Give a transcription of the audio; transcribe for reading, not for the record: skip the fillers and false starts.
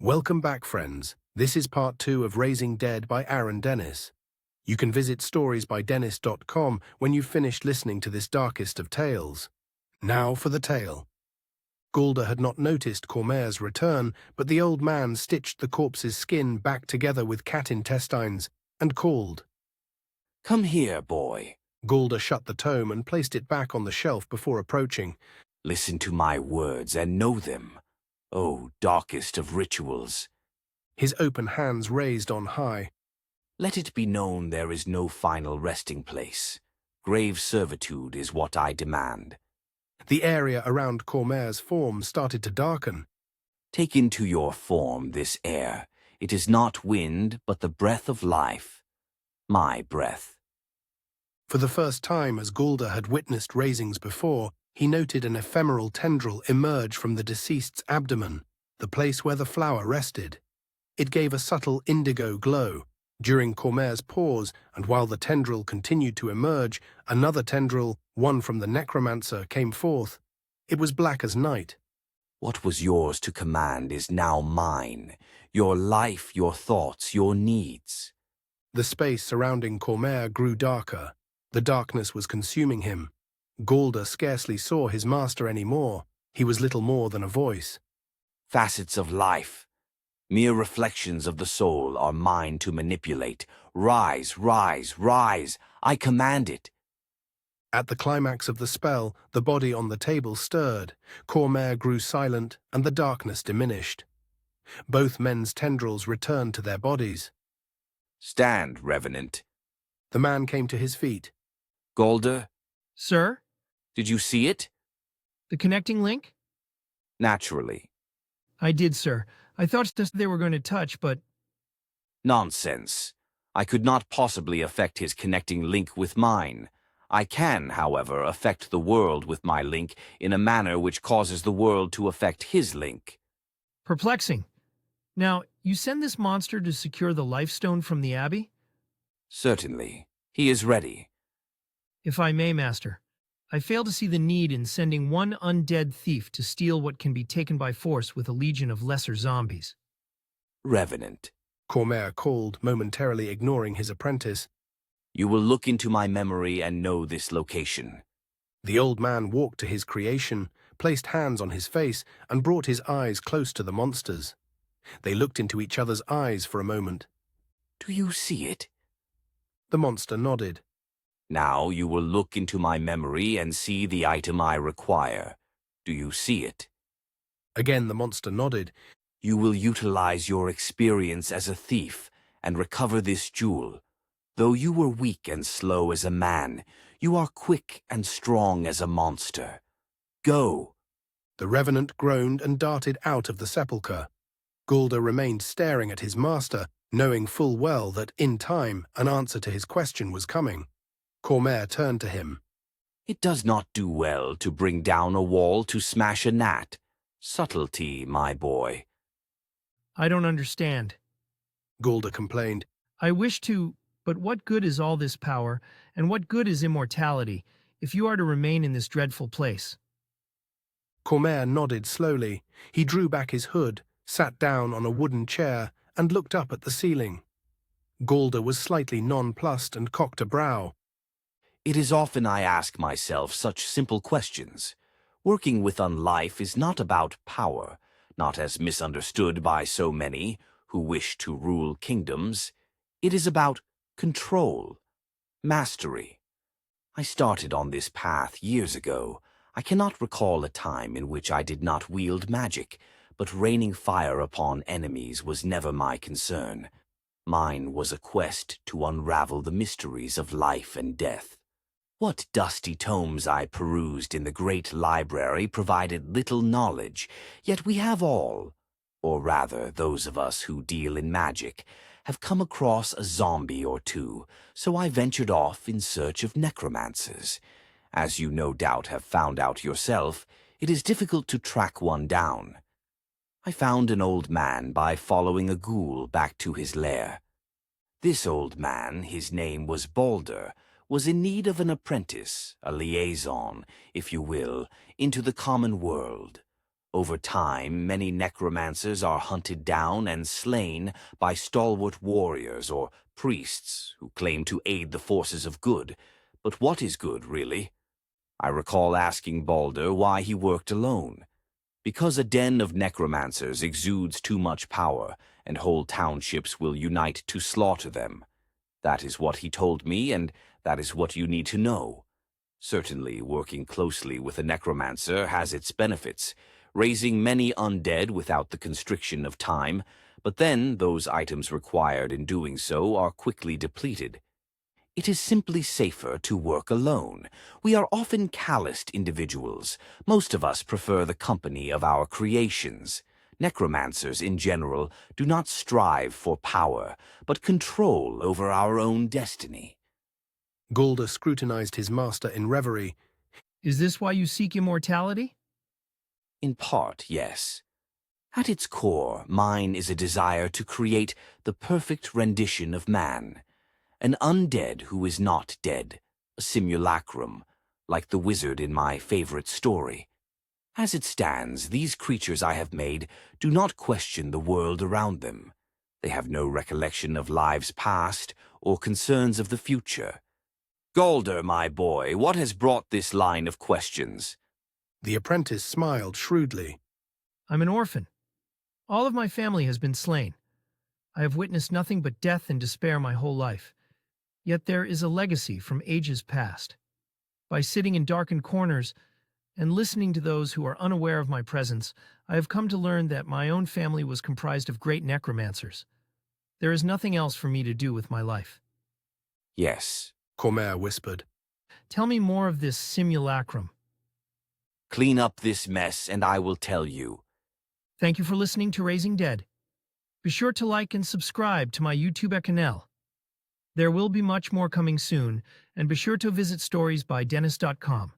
Welcome back, friends. This is part 2 of Raising Dead by Aaron Dennis. You can visit storiesbydennis.com when you've finished listening to this darkest of tales. Now for the tale. Gulda had not noticed Cormair's return, but the old man stitched the corpse's skin back together with cat intestines and called. "Come here, boy." Gulda shut the tome and placed it back on the shelf before approaching. "Listen to my words and know them. O darkest of rituals. His open hands raised on high. Let it be known there is no final resting place. Grave servitude is what I demand. The area around Cormair's form started to darken. Take into your form this air. It is not wind, but the breath of life. My breath." For the first time, as Gulda had witnessed raisings before, he noted an ephemeral tendril emerge from the deceased's abdomen, the place where the flower rested. It gave a subtle indigo glow. During Cormair's pause, and while the tendril continued to emerge, another tendril, one from the necromancer, came forth. It was black as night. What was yours to command is now mine. Your life, your thoughts, your needs. The space surrounding Cormair grew darker. The darkness was consuming him. Gulda scarcely saw his master anymore. He was little more than a voice. Facets of life, mere reflections of the soul, are mine to manipulate. Rise, rise, rise. I command it. At the climax of the spell, the body on the table stirred. Cormair grew silent, and the darkness diminished. Both men's tendrils returned to their bodies. Stand, Revenant. The man came to his feet. Gulda, Sir? did you see it? The connecting link? Naturally. I did, sir. I thought they were going to touch, but... Nonsense. I could not possibly affect his connecting link with mine. I can, however, affect the world with my link in a manner which causes the world to affect his link. Perplexing. Now, you send this monster to secure the Lifestone from the Abbey? Certainly. He is ready. If I may, Master, I fail to see the need in sending one undead thief to steal what can be taken by force with a legion of lesser zombies. Revenant, Cormair called, momentarily ignoring his apprentice. you will look into my memory and know this location. The old man walked to his creation, placed hands on his face, and brought his eyes close to the monster's. They looked into each other's eyes for a moment. Do you see it? The monster nodded. Now you will look into my memory and see the item I require. Do you see it? Again the monster nodded. You will utilize your experience as a thief and recover this jewel. Though you were weak and slow as a man, you are quick and strong as a monster. Go. The Revenant groaned and darted out of the sepulchre. Gulda remained staring at his master, knowing full well that, in time, an answer to his question was coming. Cormair turned to him. It does not do well to bring down a wall to smash a gnat. Subtlety, my boy. I don't understand. Gulda complained. I wish to, but what good is all this power, and what good is immortality, if you are to remain in this dreadful place? Cormair nodded slowly. He drew back his hood, sat down on a wooden chair, and looked up at the ceiling. Gulda was slightly nonplussed and cocked a brow. It is often I ask myself such simple questions. Working with unlife is not about power, not as misunderstood by so many who wish to rule kingdoms. It is about control, mastery. I started on this path years ago. I cannot recall a time in which I did not wield magic, but raining fire upon enemies was never my concern. Mine was a quest to unravel the mysteries of life and death. What dusty tomes I perused in the great library provided little knowledge, yet we have all, or rather those of us who deal in magic, have come across a zombie or two, so I ventured off in search of necromancers. As you no doubt have found out yourself, it is difficult to track one down. I found an old man by following a ghoul back to his lair. This old man, his name was Balder, was in need of an apprentice, a liaison, if you will, into the common world. Over time, many necromancers are hunted down and slain by stalwart warriors or priests who claim to aid the forces of good. But what is good, really? I recall asking Balder why he worked alone. Because a den of necromancers exudes too much power, and whole townships will unite to slaughter them. That is what he told me, and that is what you need to know. Certainly, working closely with a necromancer has its benefits, raising many undead without the constriction of time, but then those items required in doing so are quickly depleted. It is simply safer to work alone. We are often calloused individuals. Most of us prefer the company of our creations. Necromancers, in general, do not strive for power, but control over our own destiny. Gulda scrutinized his master in reverie. Is this why you seek immortality? In part, yes. At its core, mine is a desire to create the perfect rendition of man. An undead who is not dead, a simulacrum, like the wizard in my favorite story. As it stands, these creatures I have made do not question the world around them. They have no recollection of lives past or concerns of the future. Galder, my boy, what has brought this line of questions? The apprentice smiled shrewdly. I'm an orphan. All of my family has been slain. I have witnessed nothing but death and despair my whole life. Yet there is a legacy from ages past. By sitting in darkened corners and listening to those who are unaware of my presence, I have come to learn that my own family was comprised of great necromancers. There is nothing else for me to do with my life. Yes. Cormair whispered. Tell me more of this simulacrum. Clean up this mess and I will tell you. Thank you for listening to Raising Dead. Be sure to like and subscribe to my YouTube channel. There will be much more coming soon, and be sure to visit storiesbydennis.com.